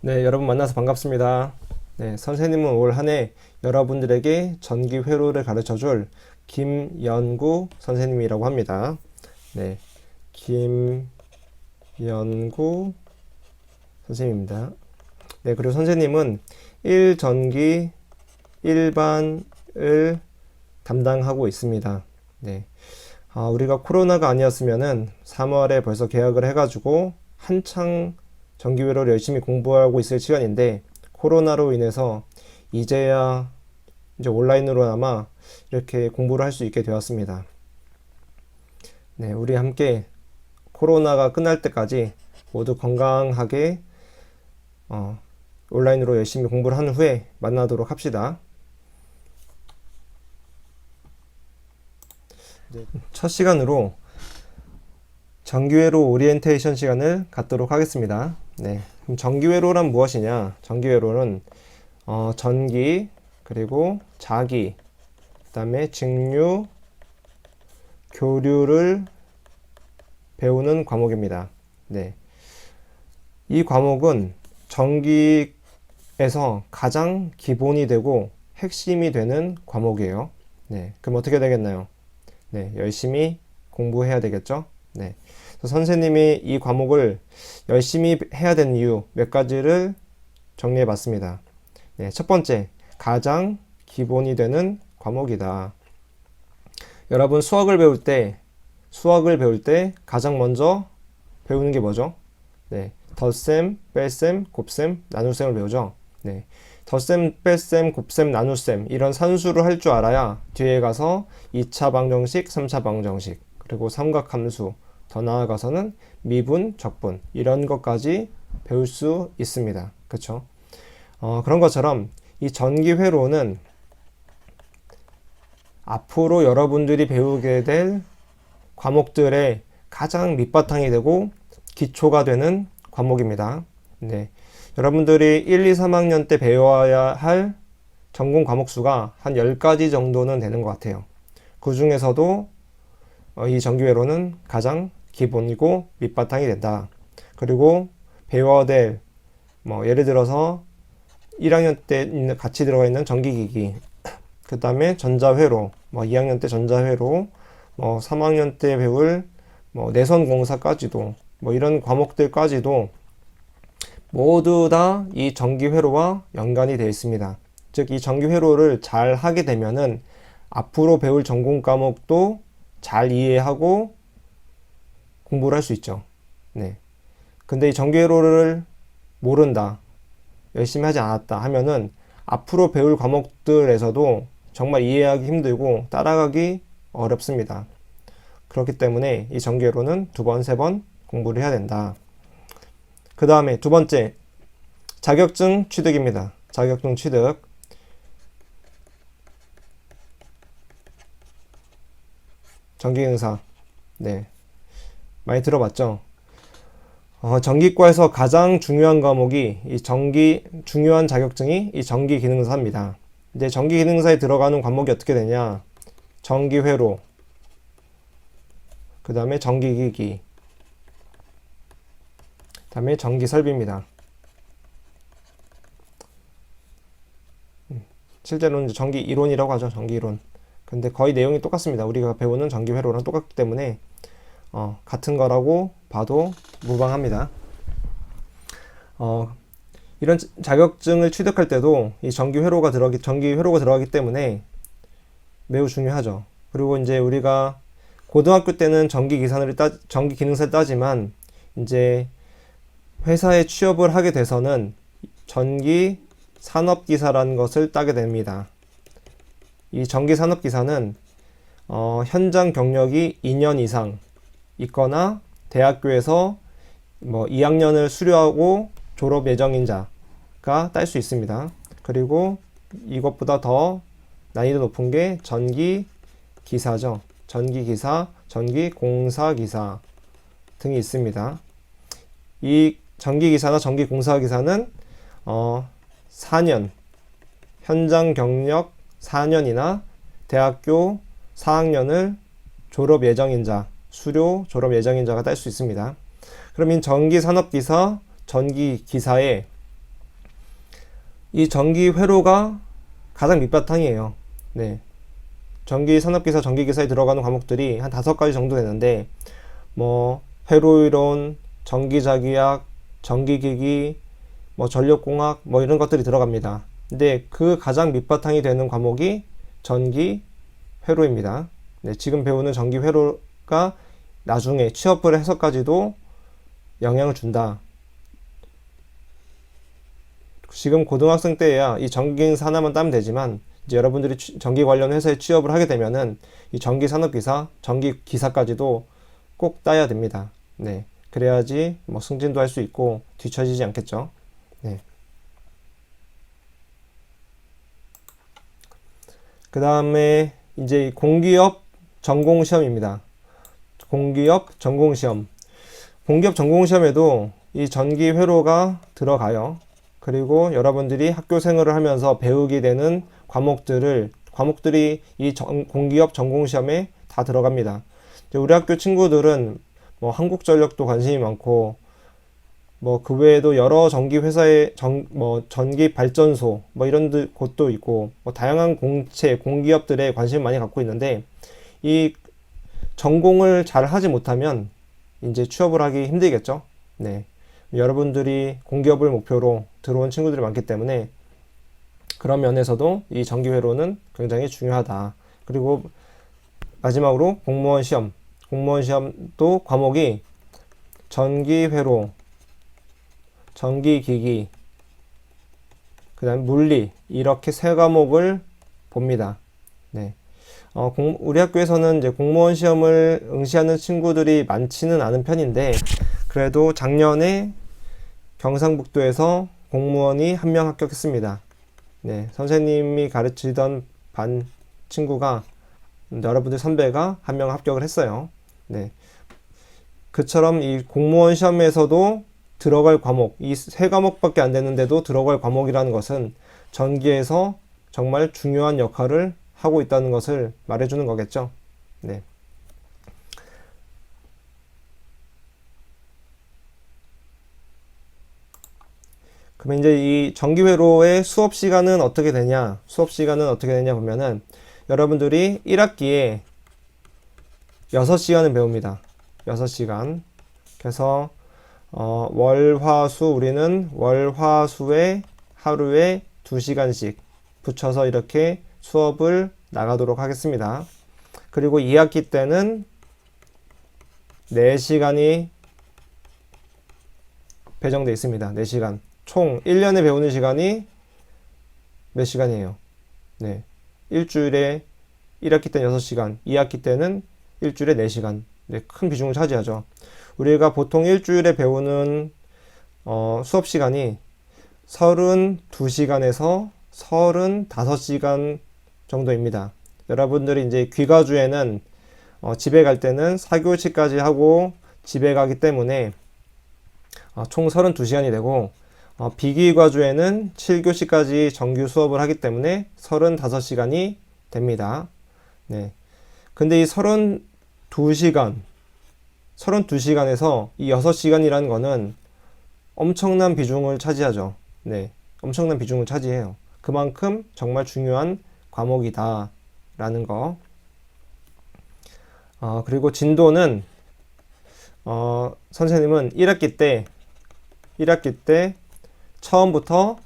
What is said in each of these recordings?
네, 여러분 만나서 반갑습니다. 네, 선생님은 올 한 해 여러분들에게 전기 회로를 가르쳐 줄 김연구 선생님이라고 합니다. 네, 김연구 선생님입니다. 네, 그리고 선생님은 1전기 1반을 담당하고 있습니다. 네, 우리가 코로나가 아니었으면은 3월에 벌써 개학을 해가지고 한창 전기회로를 열심히 공부하고 있을 시간인데 코로나로 인해서 이제야 이제 온라인으로나마 이렇게 공부를 할 수 있게 되었습니다. 네, 우리 함께 코로나가 끝날 때까지 모두 건강하게 온라인으로 열심히 공부를 한 후에 만나도록 합시다. 첫 시간으로 전기회로 오리엔테이션 시간을 갖도록 하겠습니다. 네, 그럼 전기회로란 무엇이냐? 전기회로는 전기, 그리고 자기, 그 다음에 직류, 교류를 배우는 과목입니다. 네, 이 과목은 전기에서 가장 기본이 되고 핵심이 되는 과목이에요. 네, 그럼 어떻게 되겠나요? 네, 열심히 공부해야 되겠죠? 네, 선생님이 이 과목을 열심히 해야 되는 이유 몇 가지를 정리해 봤습니다. 네, 첫 번째, 가장 기본이 되는 과목이다. 여러분 수학을 배울 때 가장 먼저 배우는 게 뭐죠? 네, 덧셈, 뺄셈, 곱셈, 나눗셈을 배우죠. 네, 덧셈, 뺄셈, 곱셈, 나눗셈 이런 산수를 할 줄 알아야 뒤에 가서 2차 방정식, 3차 방정식, 그리고 삼각함수, 더 나아가서는 미분, 적분 이런 것까지 배울 수 있습니다. 그렇죠? 그런 것처럼 이 전기회로는 앞으로 여러분들이 배우게 될 과목들의 가장 밑바탕이 되고 기초가 되는 과목입니다. 네, 여러분들이 1, 2, 3학년 때 배워야 할 전공 과목 수가 한 10가지 정도는 되는 것 같아요. 그 중에서도 이 전기회로는 가장 기본이고 밑바탕이 된다. 그리고 배워야 될 예를 들어서 1학년 때 같이 들어가 있는 전기기기, 그 다음에 전자회로, 2학년 때 전자회로, 3학년 때 배울 내선공사까지도 이런 과목들까지도 모두 다 이 전기회로와 연관이 되어 있습니다. 즉 이 전기회로를 잘 하게 되면은 앞으로 배울 전공 과목도 잘 이해하고 공부를 할 수 있죠. 네. 근데 이 전기회로를 모른다, 열심히 하지 않았다 하면은 앞으로 배울 과목들에서도 정말 이해하기 힘들고 따라가기 어렵습니다. 그렇기 때문에 이 전기회로는 2번, 3번 공부를 해야 된다. 그 다음에 두 번째, 자격증 취득입니다. 자격증 취득. 전기공사. 네, 많이 들어봤죠? 전기과에서 가장 중요한 과목이 중요한 자격증이 이 전기기능사입니다. 이제 전기기능사에 들어가는 과목이 어떻게 되냐? 전기회로, 그 다음에 전기기기, 그 다음에 전기설비입니다. 실제로는 이제 전기이론이라고 하죠. 전기이론. 근데 거의 내용이 똑같습니다. 우리가 배우는 전기회로랑 똑같기 때문에 같은 거라고 봐도 무방합니다. 이런 자격증을 취득할 때도 이 전기회로가 들어가기 때문에 매우 중요하죠. 그리고 이제 우리가 고등학교 때는 전기기능사를 따지만 이제 회사에 취업을 하게 돼서는 전기산업기사라는 것을 따게 됩니다. 이 전기산업기사는 현장 경력이 2년 이상 있거나 대학교에서 2학년을 수료하고 졸업 예정인 자가 딸 수 있습니다. 그리고 이것보다 더 난이도 높은 게 전기기사죠. 전기기사, 전기공사기사 등이 있습니다. 이 전기기사나 전기공사기사는 4년, 현장 경력 4년이나 대학교 4학년을 졸업 예정인 자, 수료 졸업 예정인 자가 딸 수 있습니다. 그럼 이 전기산업기사, 전기기사의 이 전기 회로가 가장 밑바탕이에요. 네. 전기 산업기사, 전기기사에 들어가는 과목들이 한 5가지 정도 되는데, 뭐, 회로이론, 전기자기약, 전기기기, 뭐, 전력공학, 뭐, 이런 것들이 들어갑니다. 근데 그 가장 밑바탕이 되는 과목이 전기 회로입니다. 네, 지금 배우는 전기 회로가 나중에 취업을 해서까지도 영향을 준다. 지금 고등학생 때야 이 전기기사 하나만 따면 되지만, 이제 여러분들이 전기 관련 회사에 취업을 하게 되면은 이 전기 산업기사, 전기 기사까지도 꼭 따야 됩니다. 네. 그래야지 뭐 승진도 할 수 있고 뒤처지지 않겠죠. 네. 그 다음에 이제 공기업 전공시험입니다. 공기업 전공시험. 공기업 전공시험에도 이 전기 회로가 들어가요. 그리고 여러분들이 학교 생활을 하면서 배우게 되는 과목들이 이 공기업 전공시험에 다 들어갑니다. 우리 학교 친구들은 뭐 한국전력도 관심이 많고, 뭐 그 외에도 여러 전기 회사의 전기 발전소 뭐 이런 곳도 있고, 뭐 다양한 공채 공기업들에 관심을 많이 갖고 있는데, 이 전공을 잘 하지 못하면 이제 취업을 하기 힘들겠죠. 네. 여러분들이 공기업을 목표로 들어온 친구들이 많기 때문에 그런 면에서도 이 전기회로는 굉장히 중요하다. 그리고 마지막으로 공무원 시험. 공무원 시험도 과목이 전기회로, 전기기기, 그 다음 물리, 이렇게 3과목을 봅니다. 네. 우리 학교에서는 이제 공무원 시험을 응시하는 친구들이 많지는 않은 편인데, 그래도 작년에 경상북도에서 공무원이 1명 합격했습니다. 네, 선생님이 가르치던 반 친구가, 여러분들 선배가 1명 합격을 했어요. 네. 그처럼 이 공무원 시험에서도 들어갈 과목, 이 3과목밖에 안 되는데도 들어갈 과목이라는 것은 전기에서 정말 중요한 역할을 하고 있다는 것을 말해주는 거겠죠. 네. 그럼 이제 이 전기회로의 수업 시간은 어떻게 되냐? 수업 시간은 어떻게 되냐 보면은 여러분들이 1학기에 6시간을 배웁니다. 6시간. 그래서 월화수 우리는 월화수에 하루에 2시간씩 붙여서 이렇게 수업을 나가도록 하겠습니다. 그리고 2학기 때는 4시간이 배정되어 있습니다. 4시간. 총 1년에 배우는 시간이 몇 시간이에요? 네. 일주일에 1학기 때는 6시간, 2학기 때는 일주일에 4시간. 네, 큰 비중을 차지하죠. 우리가 보통 일주일에 배우는 수업 시간이 32시간에서 35시간 정도입니다. 여러분들이 이제 귀가주에는 집에 갈 때는 4교시까지 하고 집에 가기 때문에 총 32시간이 되고, 비귀가주에는 7교시까지 정규 수업을 하기 때문에 35시간이 됩니다. 네. 근데 이 32시간에서 이 6시간이라는 거는 엄청난 비중을 차지하죠. 네. 엄청난 비중을 차지해요. 그만큼 정말 중요한 과목이다 라는 거. 그리고 진도는 선생님은 1학기 때 처음부터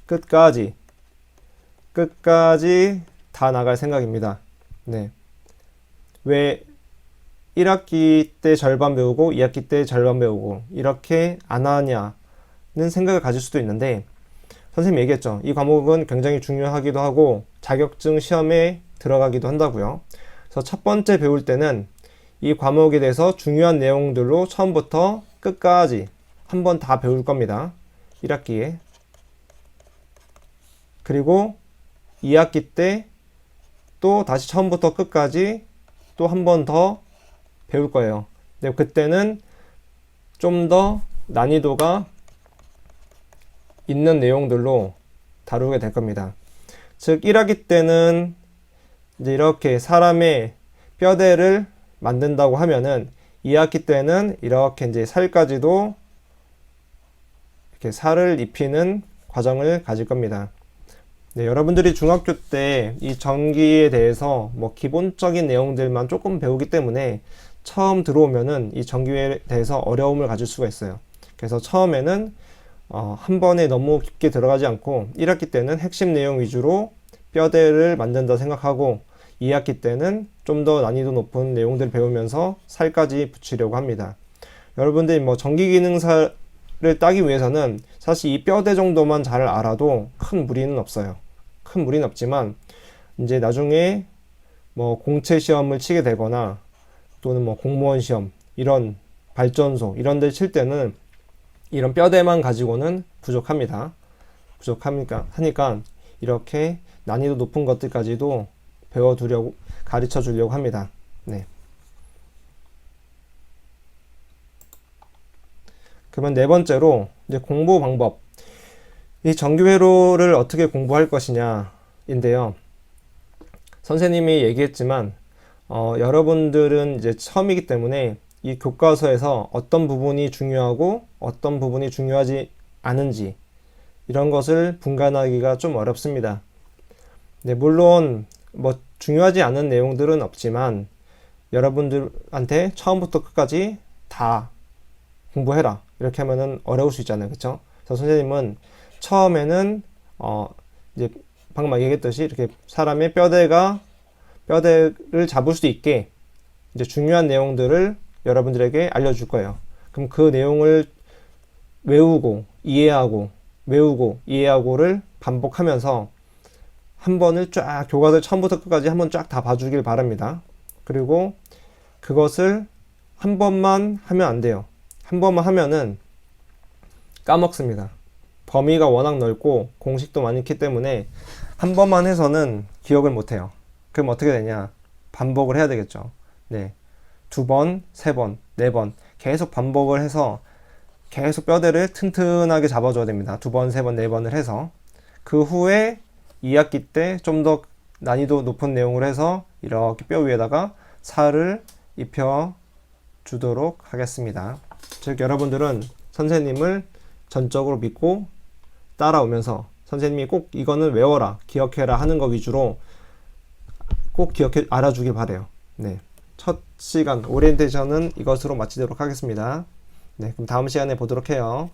끝까지 다 나갈 생각입니다. 네. 왜 1학기 때 절반 배우고 2학기 때 절반 배우고 이렇게 안 하냐는 생각을 가질 수도 있는데, 선생님이 얘기했죠. 이 과목은 굉장히 중요하기도 하고 자격증 시험에 들어가기도 한다고요. 그래서 첫 번째 배울 때는 이 과목에 대해서 중요한 내용들로 처음부터 끝까지 한번 다 배울 겁니다. 1학기에. 그리고 2학기 때 또 다시 처음부터 끝까지 또 한 번 더 배울 거예요. 근데 그때는 좀 더 난이도가 있는 내용들로 다루게 될 겁니다. 즉 1학기 때는 이제 이렇게 사람의 뼈대를 만든다고 하면은 2학기 때는 이렇게 이제 살까지도 이렇게 살을 입히는 과정을 가질 겁니다. 네, 여러분들이 중학교 때 이 전기에 대해서 뭐 기본적인 내용들만 조금 배우기 때문에 처음 들어오면은 이 전기에 대해서 어려움을 가질 수가 있어요. 그래서 처음에는 한 번에 너무 깊게 들어가지 않고 1학기 때는 핵심 내용 위주로 뼈대를 만든다 생각하고 2학기 때는 좀 더 난이도 높은 내용들을 배우면서 살까지 붙이려고 합니다. 여러분들이 뭐 전기기능사를 따기 위해서는 사실 이 뼈대 정도만 잘 알아도 큰 무리는 없어요. 큰 무리는 없지만 이제 나중에 뭐 공채 시험을 치게 되거나 또는 뭐 공무원 시험, 이런 발전소 이런 데 칠 때는 이런 뼈대만 가지고는 부족합니다. 하니까 이렇게 난이도 높은 것들까지도 배워두려고, 가르쳐 주려고 합니다. 네. 그러면 네 번째로 이제 공부 방법. 이 정규회로를 어떻게 공부할 것이냐인데요. 선생님이 얘기했지만 여러분들은 이제 처음이기 때문에 이 교과서에서 어떤 부분이 중요하고 어떤 부분이 중요하지 않은지 이런 것을 분간하기가 좀 어렵습니다. 네, 물론 뭐 중요하지 않은 내용들은 없지만 여러분들한테 처음부터 끝까지 다 공부해라 이렇게 하면은 어려울 수 있잖아요. 그쵸? 그래서 선생님은 처음에는 이제 방금 얘기했듯이 이렇게 사람의 뼈대를 잡을 수 있게 이제 중요한 내용들을 여러분들에게 알려줄 거예요. 그럼 그 내용을 외우고 이해하고를 반복하면서 한 번을 쫙 교과서 처음부터 끝까지 한 번 쫙 다 봐주길 바랍니다. 그리고 그것을 한 번만 하면 안 돼요. 한 번만 하면은 까먹습니다. 범위가 워낙 넓고 공식도 많이 있기 때문에 한 번만 해서는 기억을 못 해요. 그럼 어떻게 되냐? 반복을 해야 되겠죠. 네. 2번, 3번, 4번 계속 반복을 해서 계속 뼈대를 튼튼하게 잡아줘야 됩니다. 2번, 3번, 4번을 해서 그 후에 2학기 때 좀 더 난이도 높은 내용을 해서 이렇게 뼈 위에다가 살을 입혀 주도록 하겠습니다. 즉 여러분들은 선생님을 전적으로 믿고 따라오면서 선생님이 꼭 이거는 외워라, 기억해라 하는 거 위주로 꼭 알아주길 바래요. 네. 첫 시간 오리엔테이션은 이것으로 마치도록 하겠습니다. 네, 그럼 다음 시간에 보도록 해요.